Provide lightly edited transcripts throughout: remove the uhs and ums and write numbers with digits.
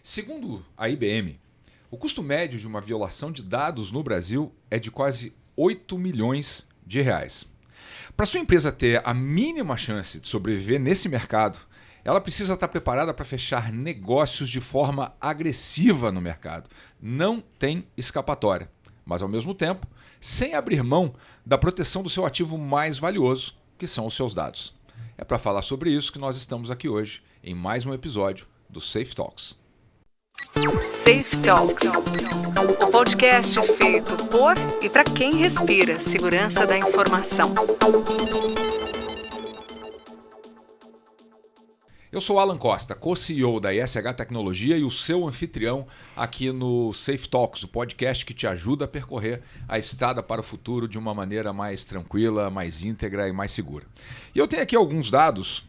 Segundo a IBM, o custo médio de uma violação de dados no Brasil é de quase 8 milhões de reais. Para sua empresa ter a mínima chance de sobreviver nesse mercado, ela precisa estar preparada para fechar negócios de forma agressiva no mercado. Não tem escapatória, mas ao mesmo tempo, sem abrir mão da proteção do seu ativo mais valioso, que são os seus dados. É para falar sobre isso que nós estamos aqui hoje, em mais um episódio do Safe Talks. Safe Talks, o podcast feito por e para quem respira segurança da informação. Eu sou Alan Costa, co-CEO da ISH Tecnologia e o seu anfitrião aqui no Safe Talks, o podcast que te ajuda a percorrer a estrada para o futuro de uma maneira mais tranquila, mais íntegra e mais segura. E eu tenho aqui alguns dados,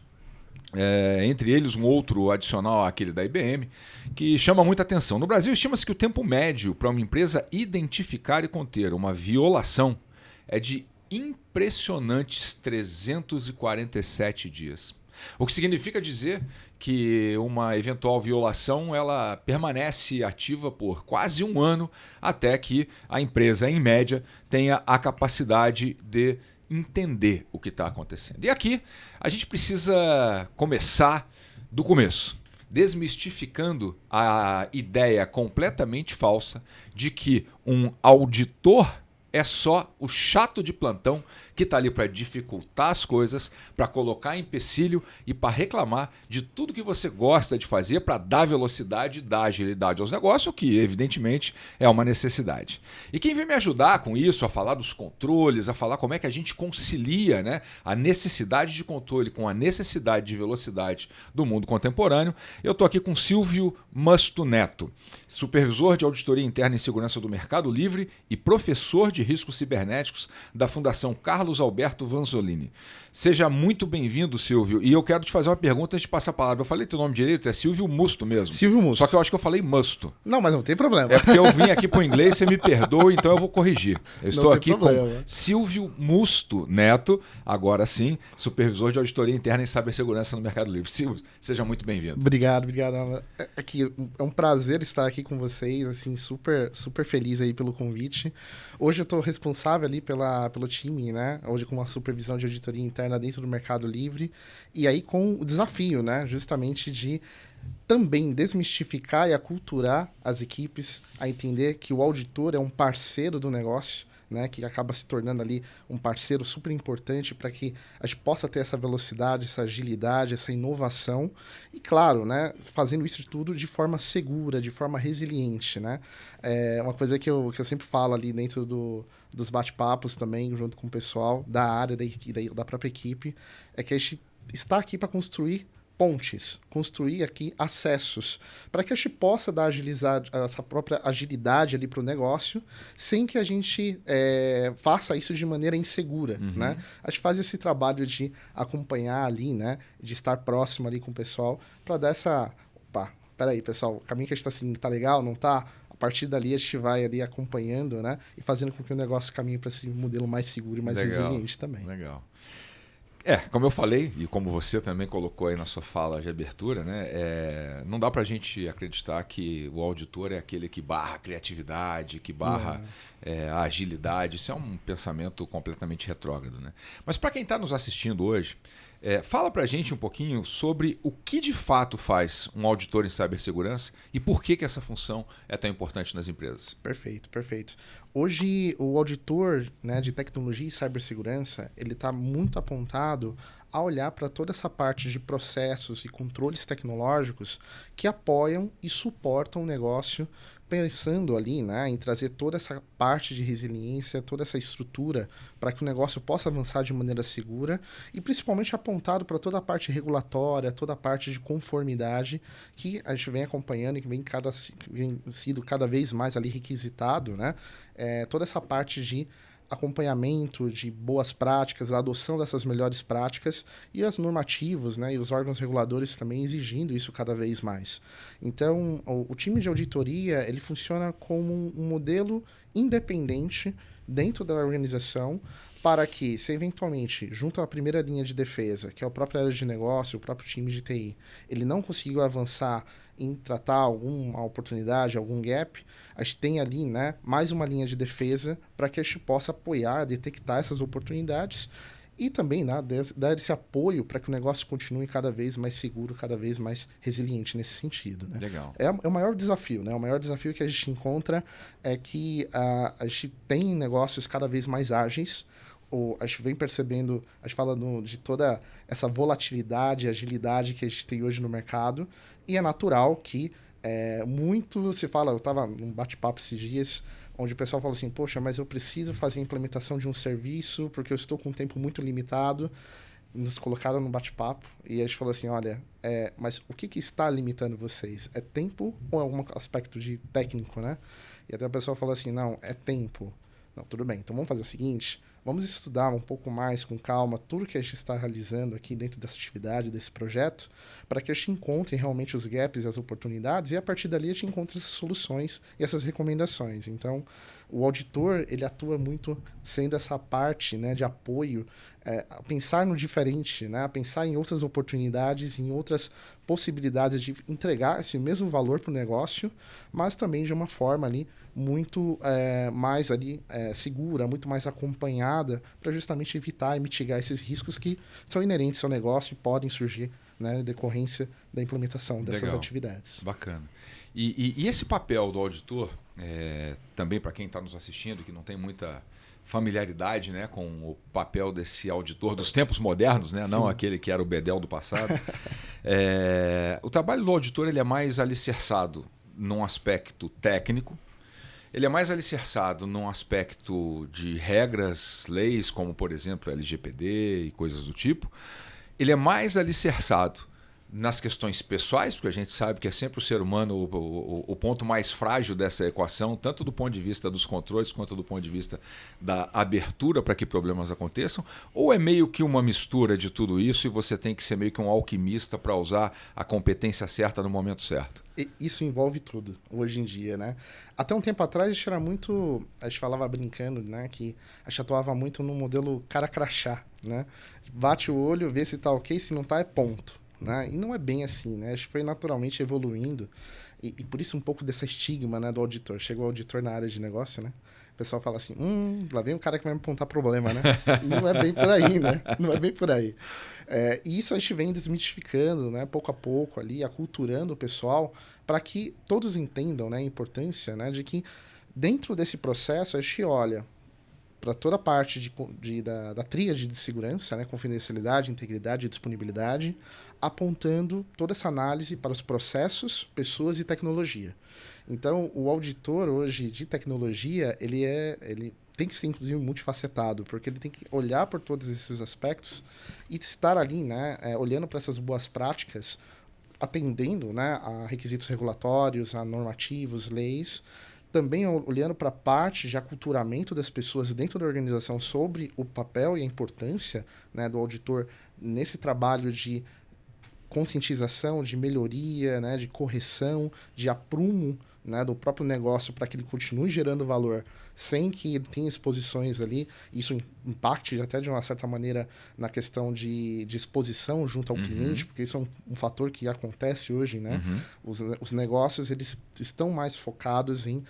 entre eles um outro adicional àquele da IBM, que chama muita atenção. No Brasil, estima-se que o tempo médio para uma empresa identificar e conter uma violação é de impressionantes 347 dias. O que significa dizer que uma eventual violação ela permanece ativa por quase um ano até que a empresa, em média, tenha a capacidade de entender o que está acontecendo. E aqui a gente precisa começar do começo, desmistificando a ideia completamente falsa de que um auditor é só o chato de plantão que está ali para dificultar as coisas, para colocar empecilho e para reclamar de tudo que você gosta de fazer para dar velocidade e dar agilidade aos negócios, o que evidentemente é uma necessidade. E quem vem me ajudar com isso, a falar dos controles, a falar como é que a gente concilia, né, a necessidade de controle com a necessidade de velocidade do mundo contemporâneo, eu estou aqui com Silvio Musto Neto, supervisor de auditoria interna em segurança do Mercado Livre e professor de riscos cibernéticos da Fundação Carlos Alberto Vanzolini. Seja muito bem-vindo, Silvio. E eu quero te fazer uma pergunta antes de passar a palavra. Eu falei teu nome direito? É Silvio Musto mesmo. Silvio Musto. Só que eu acho que eu falei Musto. Não, mas não tem problema. É porque eu vim aqui para o inglês, você me perdoa, então eu vou corrigir. Eu estou aqui problema. com Silvio Musto Neto, agora sim, supervisor de auditoria interna em cibersegurança no Mercado Livre. Silvio, seja muito bem-vindo. Obrigado. Aqui, é um prazer estar aqui com vocês, assim, super feliz aí pelo convite. Hoje eu estou responsável ali pelo time, né? Hoje com uma supervisão de auditoria interna dentro do Mercado Livre. E aí com o desafio, né? Justamente de também desmistificar e aculturar as equipes a entender que o auditor é um parceiro do negócio, né, que acaba se tornando ali um parceiro super importante para que a gente possa ter essa velocidade, essa agilidade, essa inovação e, claro, né, fazendo isso tudo de forma segura, de forma resiliente, né? É uma coisa que eu sempre falo ali dentro dos bate-papos também, junto com o pessoal da área da própria equipe, é que a gente está aqui para construir pontes, construir aqui acessos, para que a gente possa dar essa própria agilidade ali para o negócio, sem que a gente faça isso de maneira insegura, né? A gente faz esse trabalho de acompanhar ali, né? De estar próximo ali com o pessoal, para dar essa... Opa, peraí, pessoal, o caminho que a gente está seguindo tá legal, não tá? A partir dali a gente vai ali acompanhando, né? E fazendo com que o negócio caminhe para esse modelo mais seguro e mais resiliente também. Legal. Como eu falei, e como você também colocou aí na sua fala de abertura, né, não dá para a gente acreditar que o auditor é aquele que barra a criatividade, que barra a agilidade. Isso é um pensamento completamente retrógrado, né? Mas para quem está nos assistindo hoje, fala para a gente um pouquinho sobre o que de fato faz um auditor em cibersegurança e por que essa função é tão importante nas empresas. Perfeito. Hoje, o auditor, né, de tecnologia e cibersegurança, ele está muito apontado a olhar para toda essa parte de processos e controles tecnológicos que apoiam e suportam o negócio, pensando ali, né, em trazer toda essa parte de resiliência, toda essa estrutura para que o negócio possa avançar de maneira segura e principalmente apontado para toda a parte regulatória, toda a parte de conformidade que a gente vem acompanhando e que vem sido cada vez mais ali requisitado, né? Toda essa parte de acompanhamento de boas práticas, a adoção dessas melhores práticas e as normativos, né, e os órgãos reguladores também exigindo isso cada vez mais. Então, o time de auditoria ele funciona como um modelo independente dentro da organização para que, se eventualmente, junto à primeira linha de defesa, que é a própria área de negócio, o próprio time de TI, ele não conseguiu avançar em tratar alguma oportunidade, algum gap, a gente tem ali, né, mais uma linha de defesa para que a gente possa apoiar, detectar essas oportunidades e também, né, dar esse apoio para que o negócio continue cada vez mais seguro, cada vez mais resiliente nesse sentido. Né? Legal. É o maior desafio, né? O maior desafio que a gente encontra é que a gente tem negócios cada vez mais ágeis. A gente vem percebendo, a gente fala de toda essa volatilidade, agilidade que a gente tem hoje no mercado, e é natural que muito se fala, eu estava num bate-papo esses dias, onde o pessoal fala assim, poxa, mas eu preciso fazer a implementação de um serviço porque eu estou com um tempo muito limitado. Nos colocaram no bate-papo e a gente falou assim, olha, mas o que está limitando vocês? É tempo ou é algum aspecto de técnico, né? E até o pessoal falou assim, não, é tempo. Não, tudo bem, então vamos fazer o seguinte, vamos estudar um pouco mais, com calma, tudo que a gente está realizando aqui dentro dessa atividade, desse projeto, para que a gente encontre realmente os gaps e as oportunidades, e a partir dali a gente encontre essas soluções e essas recomendações. Então, o auditor, ele atua muito sendo essa parte, né, de apoio, a pensar no diferente, né, a pensar em outras oportunidades, em outras possibilidades de entregar esse mesmo valor para o negócio, mas também de uma forma ali muito mais ali segura, muito mais acompanhada, para justamente evitar e mitigar esses riscos que são inerentes ao negócio e podem surgir, né, em decorrência da implementação dessas Legal. atividades. Bacana. E esse papel do auditor, também para quem está nos assistindo, que não tem muita familiaridade, né, com o papel desse auditor dos tempos modernos, né, não aquele que era o bedel do passado, o trabalho do auditor ele é mais alicerçado num aspecto técnico, ele é mais alicerçado num aspecto de regras, leis, como por exemplo LGPD e coisas do tipo. Ele é mais alicerçado nas questões pessoais, porque a gente sabe que é sempre o ser humano o ponto mais frágil dessa equação, tanto do ponto de vista dos controles quanto do ponto de vista da abertura para que problemas aconteçam, ou é meio que uma mistura de tudo isso e você tem que ser meio que um alquimista para usar a competência certa no momento certo? Isso envolve tudo, hoje em dia, né? Até um tempo atrás, a gente era muito... A gente falava brincando, né? Que a gente atuava muito no modelo cara crachá, né? Bate o olho, vê se tá ok, se não tá, é ponto. Né? E não é bem assim, né? A gente foi naturalmente evoluindo e por isso um pouco dessa estigma, né, do auditor. Chega o auditor na área de negócio, né? O pessoal fala assim, lá vem o cara que vai me apontar problema, né? E não é bem por aí, né? Não é bem por aí. E isso a gente vem desmitificando, né, pouco a pouco ali, aculturando o pessoal para que todos entendam, né, a importância, né, de que dentro desse processo a gente olha para toda a parte da tríade de segurança, né, confidencialidade, integridade e disponibilidade, apontando toda essa análise para os processos, pessoas e tecnologia. Então, o auditor hoje de tecnologia, ele tem que ser, inclusive, multifacetado, porque ele tem que olhar por todos esses aspectos e estar ali, né, olhando para essas boas práticas, atendendo, né, a requisitos regulatórios, a normativos, leis, também olhando para a parte de aculturamento das pessoas dentro da organização sobre o papel e a importância, né, do auditor nesse trabalho de conscientização, de melhoria, né, de correção, de aprumo, né, do próprio negócio para que ele continue gerando valor sem que ele tenha exposições ali. Isso impacte até de uma certa maneira na questão de exposição junto ao cliente, porque isso é um fator que acontece hoje, né? Os negócios eles estão mais focados em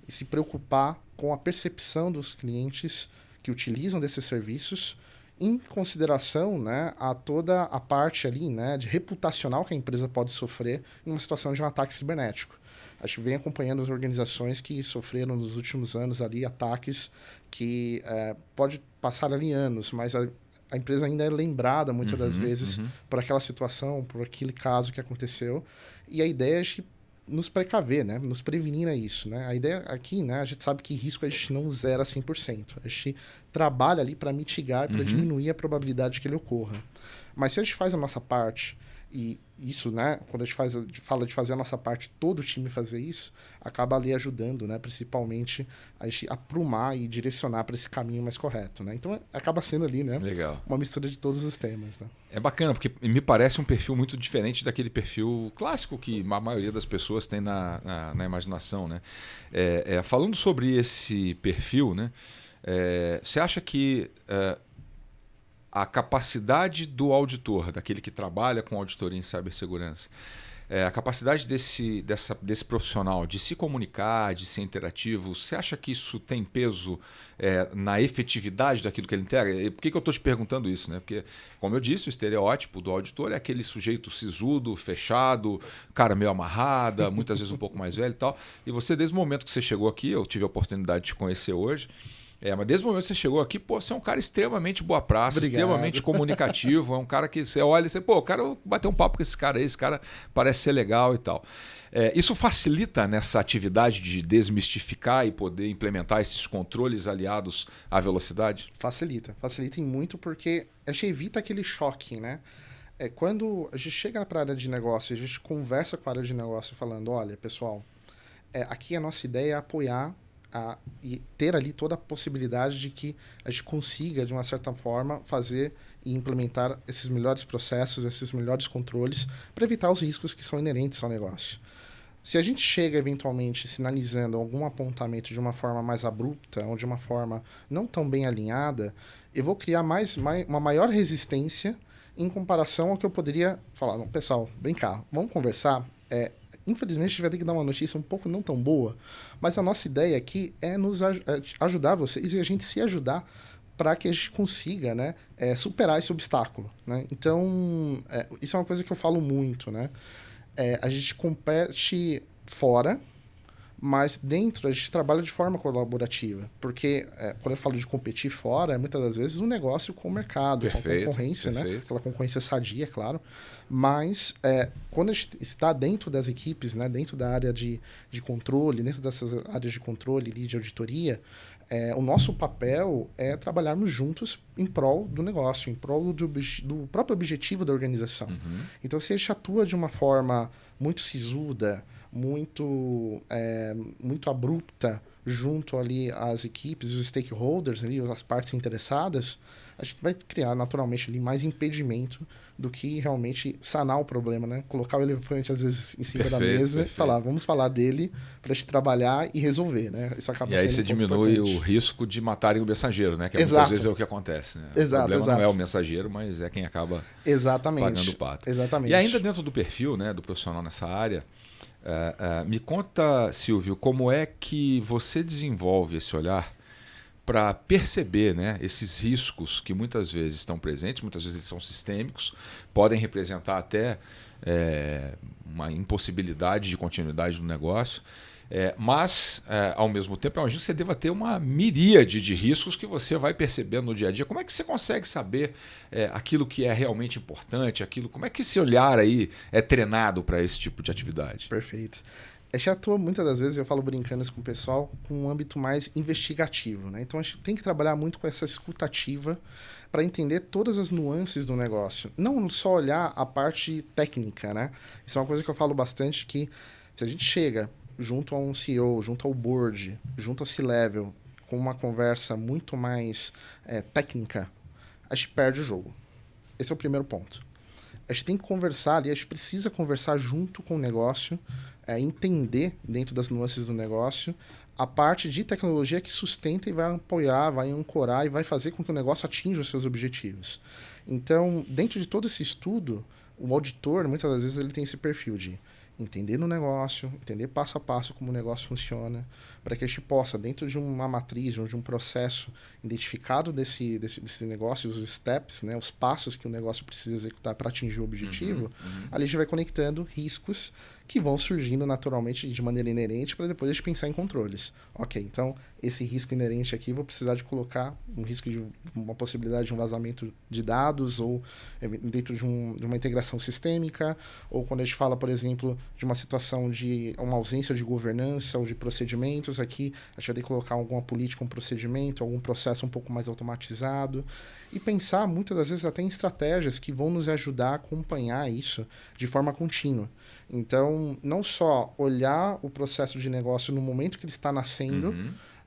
se preocupar com a percepção dos clientes que utilizam desses serviços, em consideração, né, a toda a parte ali, né, de reputacional que a empresa pode sofrer em uma situação de um ataque cibernético. A gente vem acompanhando as organizações que sofreram nos últimos anos ali ataques que pode passar ali anos, mas a empresa ainda é lembrada muitas das vezes por aquela situação, por aquele caso que aconteceu. E a ideia é nos precaver, né? Nos prevenir a isso, né? A ideia aqui, né? A gente sabe que risco a gente não zera 100%. A gente trabalha ali para mitigar, para diminuir a probabilidade de que ele ocorra. Mas se a gente faz a nossa parte, e isso, né? Quando a gente fala de fazer a nossa parte, todo o time fazer isso, acaba ali ajudando, né? Principalmente a gente aprumar e direcionar para esse caminho mais correto, né? Então acaba sendo ali, né? Legal. Uma mistura de todos os temas, né? É bacana, porque me parece um perfil muito diferente daquele perfil clássico que a maioria das pessoas tem na imaginação, né? Falando sobre esse perfil, né? Você acha que a capacidade do auditor, daquele que trabalha com auditoria em cibersegurança, A capacidade desse profissional de se comunicar, de ser interativo, você acha que isso tem peso na efetividade daquilo que ele entrega? E por que eu estou te perguntando isso? Né? Porque, como eu disse, o estereótipo do auditor é aquele sujeito sisudo, fechado, cara meio amarrada, muitas vezes um pouco mais velho e tal. E você, desde o momento que você chegou aqui, eu tive a oportunidade de te conhecer hoje, mas desde o momento que você chegou aqui, pô, você é um cara extremamente boa praça, extremamente comunicativo, é um cara que você olha e você, pô, eu quero bater um papo com esse cara parece ser legal e tal. Isso facilita nessa atividade de desmistificar e poder implementar esses controles aliados à velocidade? Facilita muito porque a gente evita aquele choque, né? Quando a gente chega para a área de negócio, a gente conversa com a área de negócio falando, olha, pessoal, aqui a nossa ideia é apoiar e ter ali toda a possibilidade de que a gente consiga, de uma certa forma, fazer e implementar esses melhores processos, esses melhores controles, para evitar os riscos que são inerentes ao negócio. Se a gente chega, eventualmente, sinalizando algum apontamento de uma forma mais abrupta ou de uma forma não tão bem alinhada, eu vou criar uma maior resistência em comparação ao que eu poderia falar. Não, pessoal, vem cá, vamos conversar. Infelizmente, a gente vai ter que dar uma notícia um pouco não tão boa, mas a nossa ideia aqui é ajudar vocês e a gente se ajudar para que a gente consiga, né, superar esse obstáculo. Né? Então, isso é uma coisa que eu falo muito. Né? A gente compete fora, mas dentro a gente trabalha de forma colaborativa. Porque quando eu falo de competir fora, muitas das vezes um negócio com o mercado, perfeito, com a concorrência, perfeito. Né? Aquela concorrência sadia, claro. Mas quando a gente está dentro das equipes, né? Dentro da área de controle, dentro dessas áreas de controle e de auditoria, o nosso papel é trabalharmos juntos em prol do negócio, em prol do próprio objetivo da organização. Uhum. Então, se a gente atua de uma forma muito sisuda, muito abrupta junto ali às equipes, os stakeholders, ali, as partes interessadas, a gente vai criar naturalmente ali mais impedimento do que realmente sanar o problema, né? Colocar o elefante às vezes em cima da mesa e falar, vamos falar dele para a gente trabalhar e resolver, né? Isso acaba e aí sendo você diminui o risco de matarem o mensageiro, né? Que muitas vezes é o que acontece. Né? O problema não é o mensageiro, mas é quem acaba pagando o pato. Exatamente. E ainda dentro do perfil, né, do profissional nessa área, me conta, Silvio, como é que você desenvolve esse olhar para perceber, né, esses riscos que muitas vezes estão presentes, muitas vezes eles são sistêmicos, podem representar até uma impossibilidade de continuidade do negócio, mas, ao mesmo tempo, eu imagino que você deva ter uma miríade de riscos que você vai percebendo no dia a dia. Como é que você consegue saber aquilo que é realmente importante, como é que esse olhar aí é treinado para esse tipo de atividade? Perfeito. A gente atua muitas das vezes, eu falo brincando isso com o pessoal, com um âmbito mais investigativo. Né? Então a gente tem que trabalhar muito com essa escutativa para entender todas as nuances do negócio. Não só olhar a parte técnica. Né? Isso é uma coisa que eu falo bastante, que se a gente chega junto a um CEO, junto ao board, junto ao C-Level, com uma conversa muito mais técnica, a gente perde o jogo. Esse é o primeiro ponto. A gente tem que conversar ali, a gente precisa conversar junto com o negócio, entender dentro das nuances do negócio a parte de tecnologia que sustenta e vai apoiar, vai ancorar e vai fazer com que o negócio atinja os seus objetivos. Então, dentro de todo esse estudo, o auditor, muitas das vezes, ele tem esse perfil de entender no negócio, entender passo a passo como o negócio funciona, para que a gente possa, dentro de uma matriz, de um processo identificado desse negócio, os steps, né, os passos que o negócio precisa executar para atingir o objetivo, ali a gente vai conectando riscos que vão surgindo naturalmente de maneira inerente para depois a gente pensar em controles. Ok, então esse risco inerente aqui vou precisar de colocar um risco de uma possibilidade de um vazamento de dados ou dentro de uma integração sistêmica, ou quando a gente fala, por exemplo, de uma situação de uma ausência de governança ou de procedimentos, aqui a gente vai ter que colocar alguma política, um procedimento, algum processo um pouco mais automatizado e pensar muitas das vezes até em estratégias que vão nos ajudar a acompanhar isso de forma contínua. Então, não só olhar o processo de negócio no momento que ele está nascendo,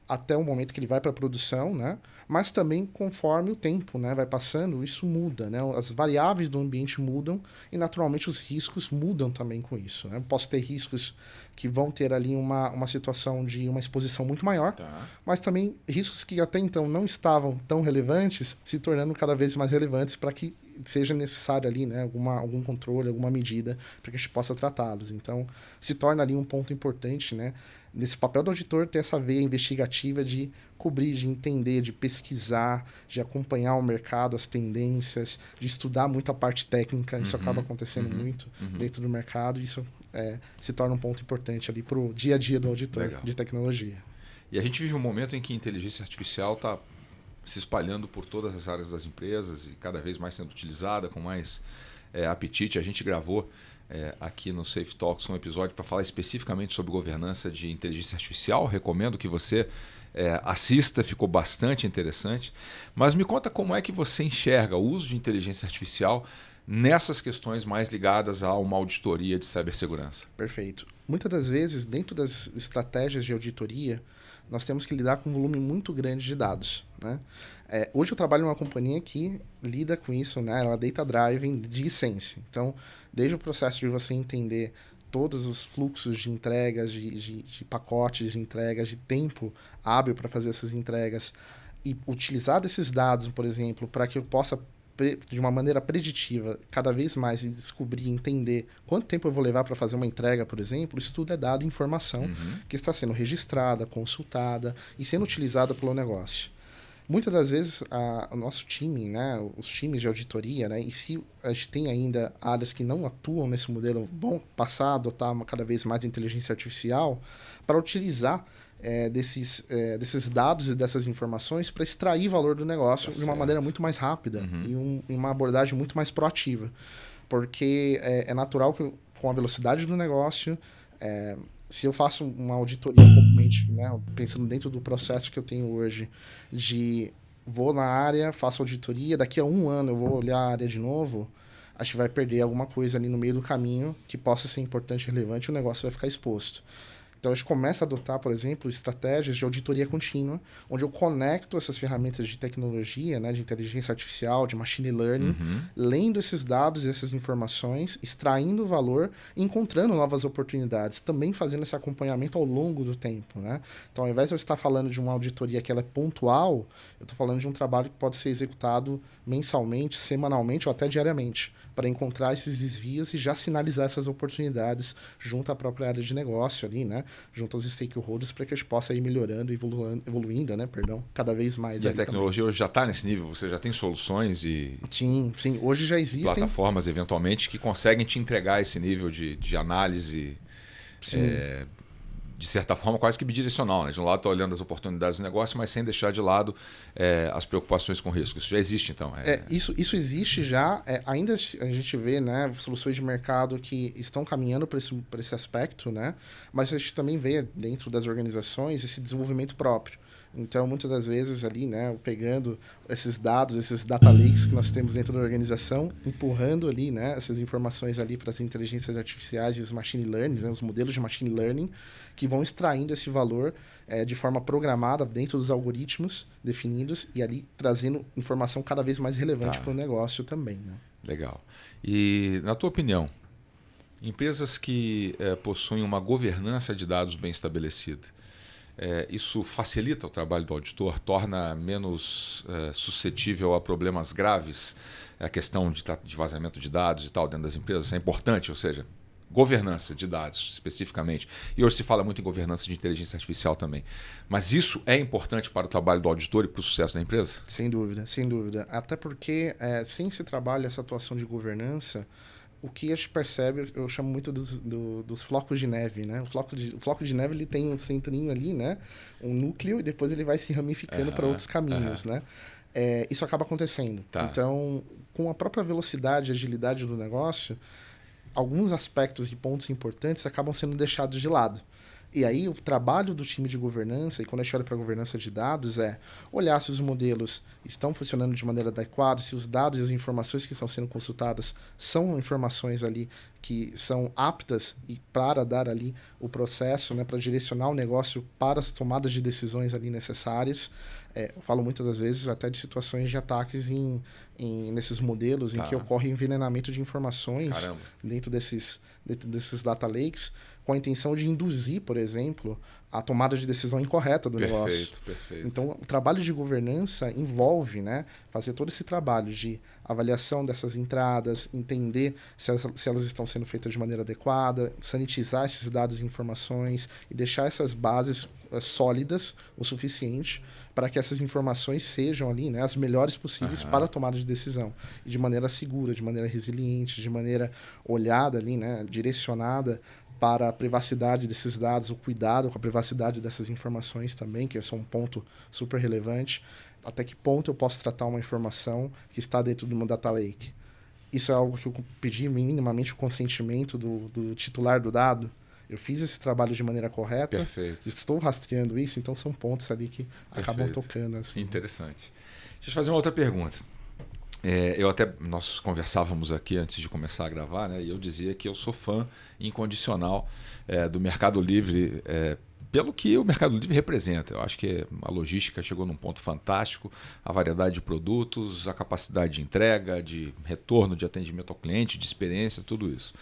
até o momento que ele vai para a produção, né? Mas também conforme o tempo, né, vai passando, isso muda, né? As variáveis do ambiente mudam e naturalmente os riscos mudam também com isso, né? Eu posso ter riscos que vão ter ali uma situação de uma exposição muito maior, mas também riscos que até então não estavam tão relevantes, se tornando cada vez mais relevantes para que seja necessário ali, né, algum controle, alguma medida para que a gente possa tratá-los. Então, se torna ali um ponto importante, né, nesse papel do auditor ter essa veia investigativa de cobrir, de entender, de pesquisar, de acompanhar o mercado, as tendências, de estudar muito a parte técnica. Isso acaba acontecendo muito dentro do mercado e isso se torna um ponto importante ali para o dia a dia do auditor de tecnologia. E a gente vive um momento em que a inteligência artificial está se espalhando por todas as áreas das empresas e cada vez mais sendo utilizada com mais apetite. A gente gravou aqui no Safe Talks um episódio para falar especificamente sobre governança de inteligência artificial. Recomendo que você assista, ficou bastante interessante. Mas me conta como é que você enxerga o uso de inteligência artificial nessas questões mais ligadas a uma auditoria de cibersegurança. Perfeito. Muitas das vezes, dentro das estratégias de auditoria, nós temos que lidar com um volume muito grande de dados, né? Hoje eu trabalho numa companhia que lida com isso, né? Ela é data driving de essência. Então, desde o processo de você entender todos os fluxos de entregas, de pacotes de entregas, de tempo hábil para fazer essas entregas e utilizar desses dados, por exemplo, para que eu possa de uma maneira preditiva, cada vez mais descobrir, entender quanto tempo eu vou levar para fazer uma entrega, por exemplo, isso tudo é dado informação que está sendo registrada, consultada e sendo utilizada pelo negócio. Muitas das vezes, o nosso time, né, os times de auditoria, né, e se a gente tem ainda áreas que não atuam nesse modelo, vão passar a adotar cada vez mais a inteligência artificial para utilizar desses dados e dessas informações para extrair valor do negócio de uma maneira muito mais rápida e uma abordagem muito mais proativa. Porque é natural que com a velocidade do negócio, se eu faço uma auditoria comumente, né, pensando dentro do processo que eu tenho hoje, vou na área, faço auditoria, daqui a 1 ano eu vou olhar a área de novo, a gente vai perder alguma coisa ali no meio do caminho que possa ser importante e relevante e o negócio vai ficar exposto. Então, a gente começa a adotar, por exemplo, estratégias de auditoria contínua, onde eu conecto essas ferramentas de tecnologia, né, de inteligência artificial, de machine learning, lendo esses dados e essas informações, extraindo valor e encontrando novas oportunidades, também fazendo esse acompanhamento ao longo do tempo, né? Então, ao invés de eu estar falando de uma auditoria que ela é pontual, eu estou falando de um trabalho que pode ser executado mensalmente, semanalmente ou até diariamente, para encontrar esses desvios e já sinalizar essas oportunidades junto à própria área de negócio ali, né? Junto aos stakeholders, para que a gente possa ir melhorando, evoluindo, né? Cada vez mais. E a tecnologia hoje já está nesse nível? Você já tem soluções e... Sim. Hoje já existem... plataformas, eventualmente, que conseguem te entregar esse nível de análise... de certa forma, quase que bidirecional, né? De um lado está olhando as oportunidades do negócio, mas sem deixar de lado as preocupações com risco. Isso já existe, então? Isso existe já. Ainda a gente vê, né, soluções de mercado que estão caminhando para esse aspecto, né? Mas a gente também vê dentro das organizações esse desenvolvimento próprio. Então, muitas das vezes ali, né, pegando esses dados, esses data lakes que nós temos dentro da organização, empurrando ali, né, essas informações ali para as inteligências artificiais e os machine learning, né, os modelos de machine learning, que vão extraindo esse valor de forma programada dentro dos algoritmos definidos e ali trazendo informação cada vez mais relevante para o negócio também, né? Legal. E, na tua opinião, empresas que possuem uma governança de dados bem estabelecida, isso facilita o trabalho do auditor, torna menos suscetível a problemas graves, a questão de vazamento de dados e tal dentro das empresas? Isso é importante, ou seja, governança de dados especificamente. E hoje se fala muito em governança de inteligência artificial também. Mas isso é importante para o trabalho do auditor e para o sucesso da empresa? Sem dúvida, sem dúvida. Até porque sem esse trabalho, essa atuação de governança, o que a gente percebe, eu chamo muito dos flocos de neve, né? O floco de neve ele tem um centrinho ali, né? Um núcleo, e depois ele vai se ramificando para outros caminhos, né? Isso acaba acontecendo. Então, com a própria velocidade e agilidade do negócio, alguns aspectos e pontos importantes acabam sendo deixados de lado. E aí o trabalho do time de governança, e quando a gente olha para a governança de dados, é olhar se os modelos estão funcionando de maneira adequada, se os dados e as informações que estão sendo consultadas são informações ali que são aptas e para dar ali o processo, né, para direcionar o negócio para as tomadas de decisões ali necessárias. Eu falo muitas das vezes até de situações de ataques nesses modelos em que ocorre envenenamento de informações dentro desses data lakes, com a intenção de induzir, por exemplo, a tomada de decisão incorreta do negócio. Perfeito. Então, o trabalho de governança envolve, né, fazer todo esse trabalho de avaliação dessas entradas, entender se elas estão sendo feitas de maneira adequada, sanitizar esses dados e informações e deixar essas bases sólidas o suficiente para que essas informações sejam ali, né, as melhores possíveis para a tomada de decisão. E de maneira segura, de maneira resiliente, de maneira olhada ali, né, direcionada para a privacidade desses dados, o cuidado com a privacidade dessas informações também, que esse é um ponto super relevante. Até que ponto eu posso tratar uma informação que está dentro de uma data lake? Isso é algo que eu pedi minimamente o consentimento do titular do dado. Eu fiz esse trabalho de maneira correta. Perfeito. Estou rastreando isso, então são pontos ali que acabam tocando. Assim. Interessante. Deixa eu fazer uma outra pergunta. Nós conversávamos aqui antes de começar a gravar, né? E eu dizia que eu sou fã incondicional do Mercado Livre, pelo que o Mercado Livre representa. Eu acho que a logística chegou num ponto fantástico, a variedade de produtos, a capacidade de entrega, de retorno, de atendimento ao cliente, de experiência, tudo isso.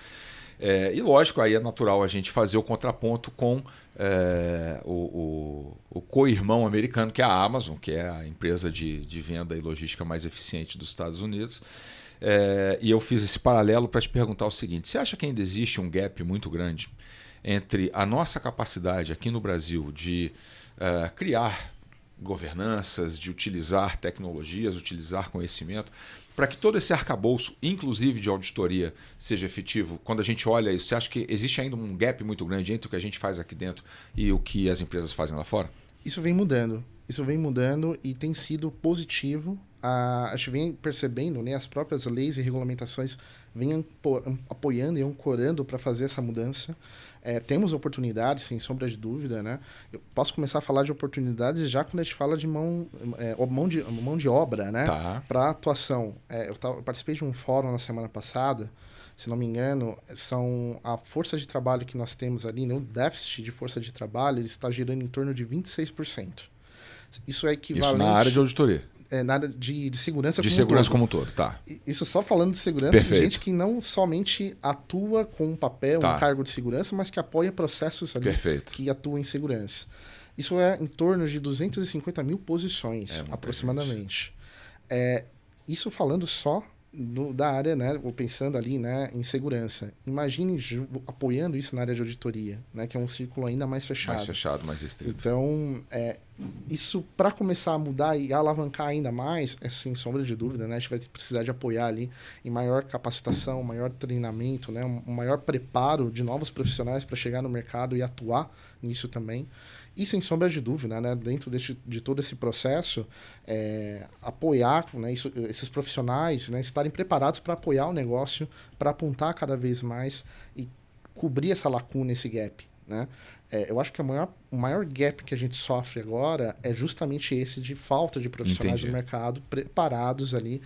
E lógico, aí é natural a gente fazer o contraponto com o co-irmão americano, que é a Amazon, que é a empresa de venda e logística mais eficiente dos Estados Unidos. E eu fiz esse paralelo para te perguntar o seguinte: você acha que ainda existe um gap muito grande entre a nossa capacidade aqui no Brasil de criar governanças, de utilizar tecnologias, utilizar conhecimento, para que todo esse arcabouço, inclusive de auditoria, seja efetivo? Quando a gente olha isso, você acha que existe ainda um gap muito grande entre o que a gente faz aqui dentro e o que as empresas fazem lá fora? Isso vem mudando e tem sido positivo. A gente vem percebendo, né, as próprias leis e regulamentações vêm apoiando e ancorando para fazer essa mudança. Temos oportunidades, sem sombra de dúvida, né? Eu posso começar a falar de oportunidades já quando a gente fala de mão de obra, né? Para atuação. Eu participei de um fórum na semana passada, se não me engano, a força de trabalho que nós temos ali, né? O déficit de força de trabalho, ele está girando em torno de 26%. Isso é equivalente... Isso na área de auditoria? Na área de segurança como um todo. De segurança como um todo, tá. Isso só falando de segurança, de gente que não somente atua com um papel, um cargo de segurança, mas que apoia processos ali que atuam em segurança. Isso é em torno de 250 mil posições, aproximadamente. Isso falando só da área, né, ou pensando ali, né, em segurança. Imagine apoiando isso na área de auditoria, né, que é um círculo ainda mais fechado. Mais fechado, mais restrito. Então, isso para começar a mudar e alavancar ainda mais, sem sombra de dúvida, né, a gente vai precisar de apoiar ali em maior capacitação, maior treinamento, né, um maior preparo de novos profissionais para chegar no mercado e atuar nisso também. E, sem sombra de dúvida, né, dentro de todo esse processo, apoiar, né, esses profissionais, né, estarem preparados para apoiar o negócio, para apontar cada vez mais e cobrir essa lacuna, esse gap. Né? Eu acho que o maior gap que a gente sofre agora é justamente esse de falta de profissionais do mercado preparados ali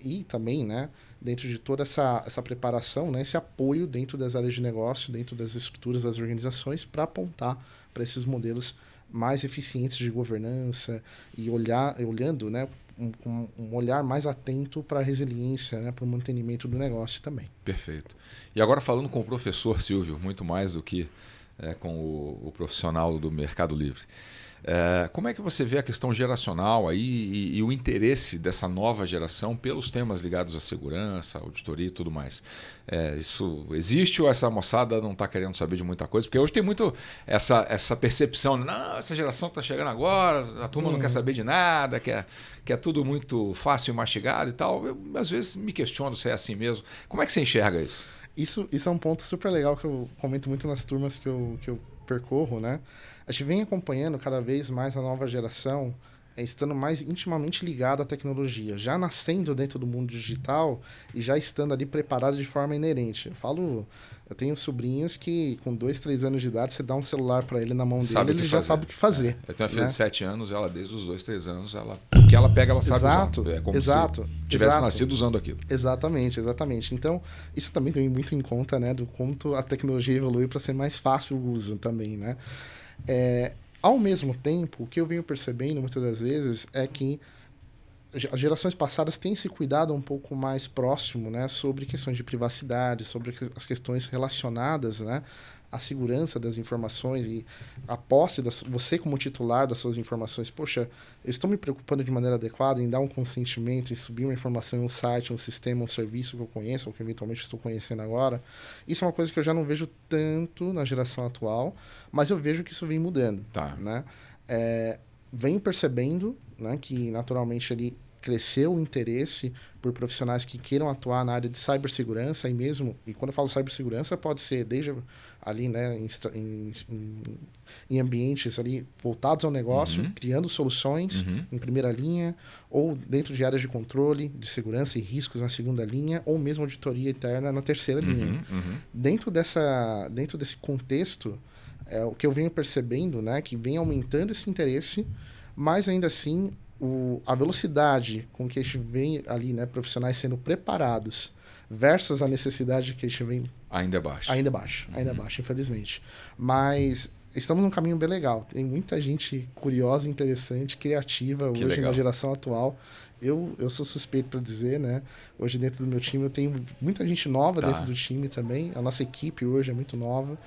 e também, né, dentro de toda essa preparação, né, esse apoio dentro das áreas de negócio, dentro das estruturas das organizações para apontar para esses modelos mais eficientes de governança e olhando, né, com um olhar mais atento para a resiliência, né, para o mantenimento do negócio também. Perfeito. E agora falando com o professor Silvio, muito mais do que com o profissional do Mercado Livre. Como é que você vê a questão geracional aí e o interesse dessa nova geração pelos temas ligados à segurança, auditoria e tudo mais? Isso existe ou essa moçada não está querendo saber de muita coisa? Porque hoje tem muito essa percepção, não, essa geração está chegando agora, a turma não quer saber de nada, que é tudo muito fácil e mastigado e tal. Eu, às vezes, me questiono se é assim mesmo. Como é que você enxerga isso? Isso é um ponto super legal que eu comento muito nas turmas que eu percorro, né? A gente vem acompanhando cada vez mais a nova geração, estando mais intimamente ligada à tecnologia, já nascendo dentro do mundo digital e já estando ali preparado de forma inerente. Eu tenho sobrinhos que com 2, 3 anos de idade, você dá um celular para ele na mão dele, ele já sabe o que fazer. Eu tenho uma filha de 7 anos, ela desde os 2, 3 anos, o que ela pega, ela sabe usar. É como se tivesse nascido usando aquilo. Exatamente. Então, isso também tem muito em conta, né, do quanto a tecnologia evolui para ser mais fácil o uso também, né? Ao mesmo tempo, o que eu venho percebendo muitas das vezes é que as gerações passadas têm se cuidado um pouco mais próximo, né, sobre questões de privacidade, sobre as questões relacionadas, né, a segurança das informações e a posse, você como titular das suas informações. Poxa, eu estou me preocupando de maneira adequada em dar um consentimento, em subir uma informação em um site, um sistema, um serviço que eu conheço, ou que eventualmente estou conhecendo agora. Isso é uma coisa que eu já não vejo tanto na geração atual, mas eu vejo que isso vem mudando. Tá. Né? Venho percebendo, né, que naturalmente ele cresceu o interesse por profissionais que queiram atuar na área de cibersegurança e quando eu falo cibersegurança pode ser desde ali, né, em ambientes ali voltados ao negócio, criando soluções em primeira linha, ou dentro de áreas de controle, de segurança e riscos na segunda linha, ou mesmo auditoria interna na terceira linha. Dentro desse contexto, o que eu venho percebendo, né, que vem aumentando esse interesse, mas ainda assim a velocidade com que a gente vê ali, né, profissionais sendo preparados versus a necessidade que a gente vem... Ainda é baixo. Ainda é baixo, infelizmente. Mas estamos num caminho bem legal. Tem muita gente curiosa, interessante, criativa Que hoje legal. na geração atual. Eu sou suspeito para dizer, né? Hoje dentro do meu time eu tenho muita gente nova dentro do time também. A nossa equipe hoje é muito nova.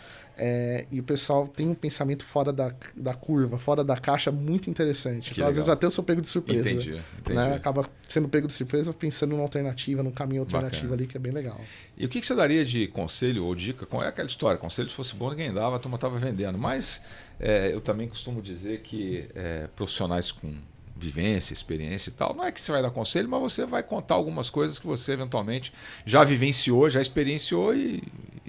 E o pessoal tem um pensamento fora da curva, fora da caixa muito interessante. Então, às vezes até eu sou pego de surpresa. Entendi. Né? Acaba sendo pego de surpresa pensando numa alternativa, num caminho alternativo ali que é bem legal. E o que você daria de conselho ou dica? É aquela história, conselho se fosse bom ninguém dava, a turma estava vendendo. Mas eu também costumo dizer que profissionais com vivência, experiência e tal, não é que você vai dar conselho, mas você vai contar algumas coisas que você eventualmente já vivenciou, já experienciou e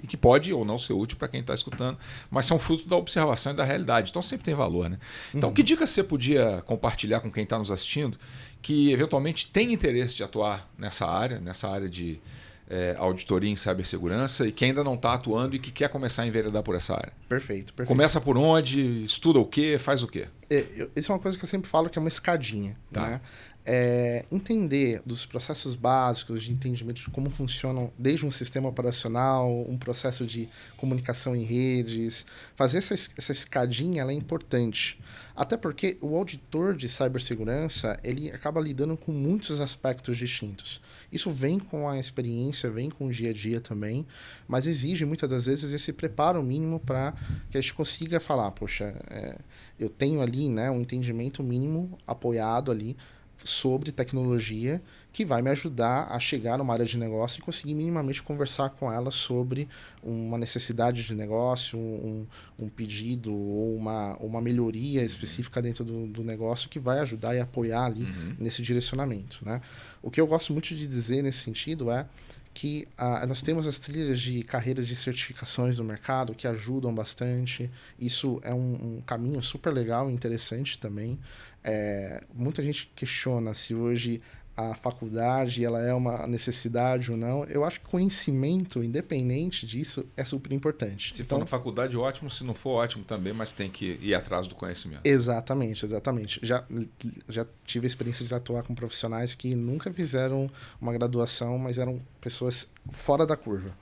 que pode ou não ser útil para quem está escutando, mas são frutos da observação e da realidade. Então sempre tem valor, né? Então, que dica você podia compartilhar com quem está nos assistindo que eventualmente tem interesse de atuar nessa área de auditoria em cibersegurança e que ainda não está atuando e que quer começar a enveredar por essa área? Perfeito. Começa por onde? Estuda o quê? Faz o quê? Isso é uma coisa que eu sempre falo que é uma escadinha. Tá. Né? Entender dos processos básicos de entendimento de como funcionam desde um sistema operacional, um processo de comunicação em redes. Fazer essa escadinha ela é importante. Até porque o auditor de cibersegurança ele acaba lidando com muitos aspectos distintos. Isso vem com a experiência, vem com o dia a dia também, mas exige muitas das vezes esse preparo mínimo para que a gente consiga falar, poxa, eu tenho ali, né, um entendimento mínimo apoiado ali sobre tecnologia que vai me ajudar a chegar numa área de negócio e conseguir minimamente conversar com ela sobre uma necessidade de negócio, um pedido ou uma melhoria específica dentro do negócio que vai ajudar e apoiar ali nesse direcionamento. Né? O que eu gosto muito de dizer nesse sentido é que nós temos as trilhas de carreiras de certificações no mercado que ajudam bastante. Isso é um caminho super legal e interessante também. Muita gente questiona se hoje a faculdade ela é uma necessidade ou não. Eu acho que conhecimento, independente disso, é super importante. Se for na faculdade, ótimo. Se não for, ótimo também, mas tem que ir atrás do conhecimento. Exatamente. Já tive a experiência de atuar com profissionais que nunca fizeram uma graduação, mas eram pessoas fora da curva.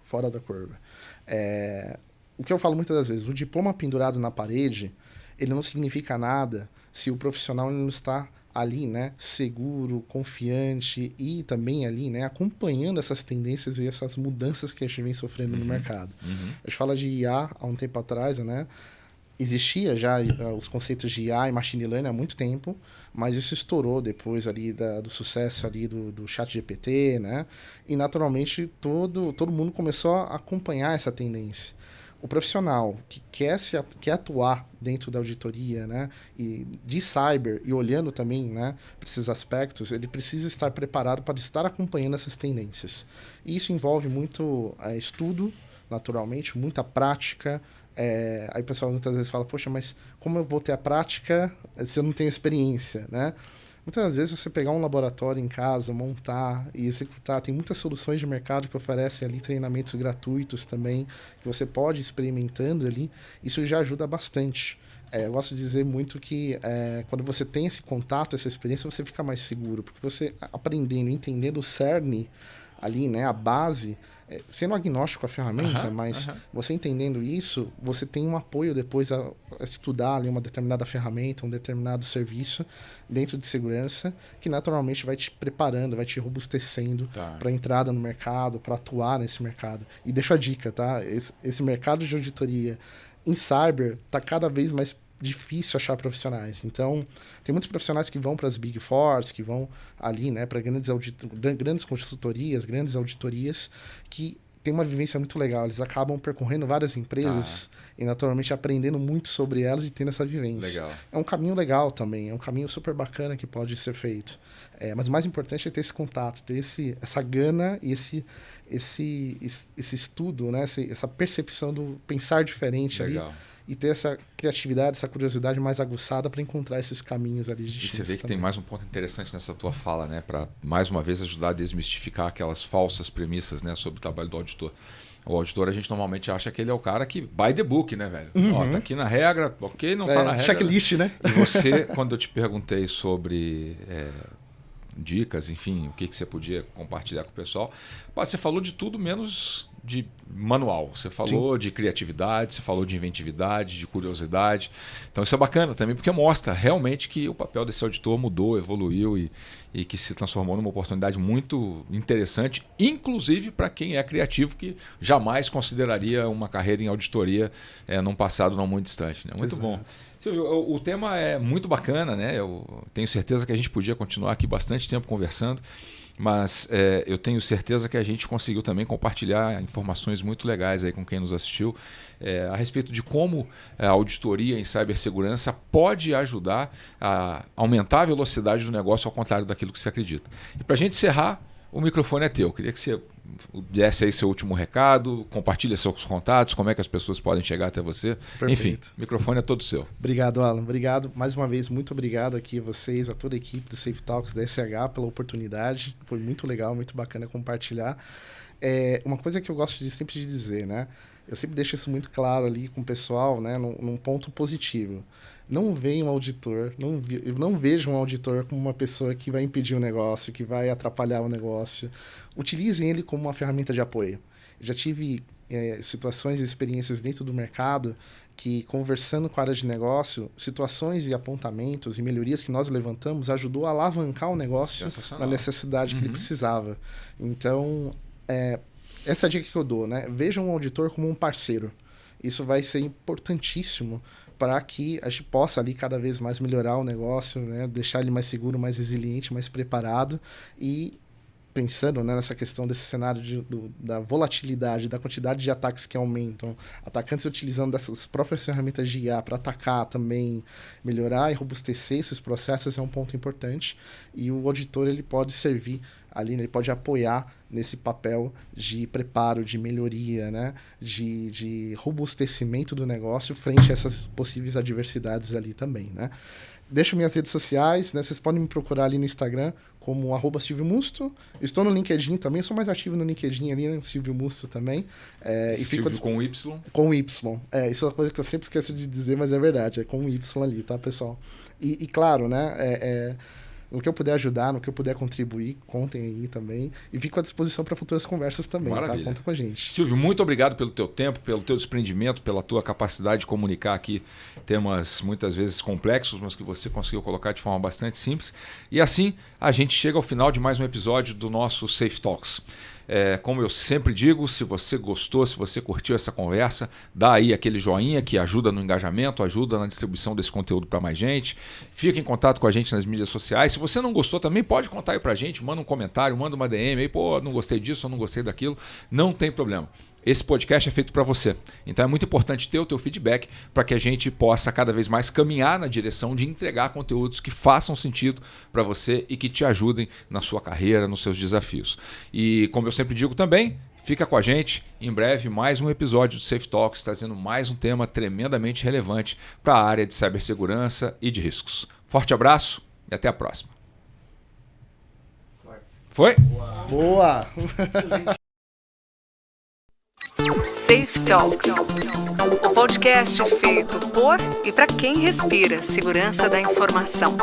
O que eu falo muitas das vezes, o diploma pendurado na parede, ele não significa nada se o profissional não está ali, né, seguro, confiante e também ali, né, acompanhando essas tendências e essas mudanças que a gente vem sofrendo no mercado. A gente fala de IA há um tempo atrás, né? Existia já os conceitos de IA e Machine Learning há muito tempo, mas isso estourou depois ali do sucesso ali do ChatGPT, né? E naturalmente todo mundo começou a acompanhar essa tendência. O profissional que quer atuar dentro da auditoria, né, e de cyber e olhando também, né, para esses aspectos, ele precisa estar preparado para estar acompanhando essas tendências. E isso envolve muito estudo, naturalmente, muita prática. Aí o pessoal muitas vezes fala, poxa, mas como eu vou ter a prática se eu não tenho experiência, né? Muitas vezes você pegar um laboratório em casa, montar e executar, tem muitas soluções de mercado que oferecem ali treinamentos gratuitos também, que você pode ir experimentando ali, isso já ajuda bastante. Eu gosto de dizer muito que quando você tem esse contato, essa experiência, você fica mais seguro, porque você aprendendo, entendendo o cerne ali, né, a base, sendo agnóstico à ferramenta, mas você entendendo isso, você tem um apoio depois a estudar ali uma determinada ferramenta, um determinado serviço dentro de segurança, que naturalmente vai te preparando, vai te robustecendo para a entrada no mercado, para atuar nesse mercado. E deixo a dica, tá? Esse mercado de auditoria em cyber está cada vez mais difícil achar profissionais. Então, tem muitos profissionais que vão para as Big Fours, que vão ali, né, para grandes consultorias, grandes auditorias, que tem uma vivência muito legal. Eles acabam percorrendo várias empresas e, naturalmente, aprendendo muito sobre elas e tendo essa vivência. Legal. É um caminho legal também, é um caminho super bacana que pode ser feito. Mas o mais importante é ter esse contato, ter essa gana e esse estudo, né, essa percepção do pensar diferente legal. Ali. E ter essa criatividade, essa curiosidade mais aguçada para encontrar esses caminhos ali de E você vê que tem mais um ponto interessante nessa tua fala, né? Para, mais uma vez, ajudar a desmistificar aquelas falsas premissas, né, sobre o trabalho do auditor. O auditor, a gente normalmente acha que ele é o cara que by the book, né, velho? Ó, tá aqui na regra, ok, não tá na regra. Checklist, né? E você, quando eu te perguntei sobre dicas, enfim, o que você podia compartilhar com o pessoal, você falou de tudo menos de manual. Você falou de criatividade, você falou de inventividade, de curiosidade. Então isso é bacana também, porque mostra realmente que o papel desse auditor mudou, evoluiu e que se transformou numa oportunidade muito interessante, inclusive para quem é criativo, que jamais consideraria uma carreira em auditoria num passado não muito distante. Né? Muito bom. Silvio, o tema é muito bacana, né? Eu tenho certeza que a gente podia continuar aqui bastante tempo conversando, mas eu tenho certeza que a gente conseguiu também compartilhar informações muito legais aí com quem nos assistiu a respeito de como a auditoria em cibersegurança pode ajudar a aumentar a velocidade do negócio ao contrário daquilo que você acredita. E para a gente encerrar, o microfone é teu. Queria que você desse aí seu último recado, compartilhe seus contatos, como é que as pessoas podem chegar até você. Perfeito. Enfim, o microfone é todo seu. Obrigado, Alan. Obrigado. Mais uma vez, muito obrigado aqui a vocês, a toda a equipe do Safe Talks da SH pela oportunidade. Foi muito legal, muito bacana compartilhar. Uma coisa que eu gosto sempre de dizer, né? Eu sempre deixo isso muito claro ali com o pessoal, né? Num ponto positivo. Não veja um auditor, não veja um auditor como uma pessoa que vai impedir o negócio, que vai atrapalhar o negócio. Utilizem ele como uma ferramenta de apoio. Eu já tive situações e experiências dentro do mercado que, conversando com a área de negócio, situações e apontamentos e melhorias que nós levantamos ajudou a alavancar o negócio na necessidade que ele precisava. Então, essa é a dica que eu dou, né? Veja um auditor como um parceiro. Isso vai ser importantíssimo para que a gente possa ali cada vez mais melhorar o negócio, né? Deixar ele mais seguro, mais resiliente, mais preparado e pensando, né, nessa questão desse cenário da volatilidade, da quantidade de ataques que aumentam, atacantes utilizando dessas próprias ferramentas de IA para atacar também, melhorar e robustecer esses processos é um ponto importante e o auditor ele pode servir ali, ele pode apoiar nesse papel de preparo, de melhoria, né? de robustecimento do negócio frente a essas possíveis adversidades ali também. Né? Deixo minhas redes sociais, né? Vocês podem me procurar ali no Instagram como @Silvio Musto. Estou no LinkedIn também, sou mais ativo no LinkedIn ali, né? Silvio Musto também. E Silvio com Y? Com Y. Isso é uma coisa que eu sempre esqueço de dizer, mas é verdade, é com Y ali, tá, pessoal? E claro, né? No que eu puder ajudar, no que eu puder contribuir, contem aí também. E fico à disposição para futuras conversas também, Maravilha. Tá? Conta com a gente. Silvio, muito obrigado pelo teu tempo, pelo teu desprendimento, pela tua capacidade de comunicar aqui temas muitas vezes complexos, mas que você conseguiu colocar de forma bastante simples. E assim, a gente chega ao final de mais um episódio do nosso Safe Talks. Como eu sempre digo, se você gostou, se você curtiu essa conversa, dá aí aquele joinha que ajuda no engajamento, ajuda na distribuição desse conteúdo para mais gente. Fica em contato com a gente nas mídias sociais. Se você não gostou também, pode contar aí para a gente, manda um comentário, manda uma DM aí, pô, não gostei disso, eu não gostei daquilo. Não tem problema. Esse podcast é feito para você. Então é muito importante ter o teu feedback para que a gente possa cada vez mais caminhar na direção de entregar conteúdos que façam sentido para você e que te ajudem na sua carreira, nos seus desafios. E como eu sempre digo também, fica com a gente. Em breve, mais um episódio do Safe Talks, trazendo mais um tema tremendamente relevante para a área de cibersegurança e de riscos. Forte abraço e até a próxima. Foi? Boa! Safe Talks, o podcast feito por e para quem respira segurança da informação.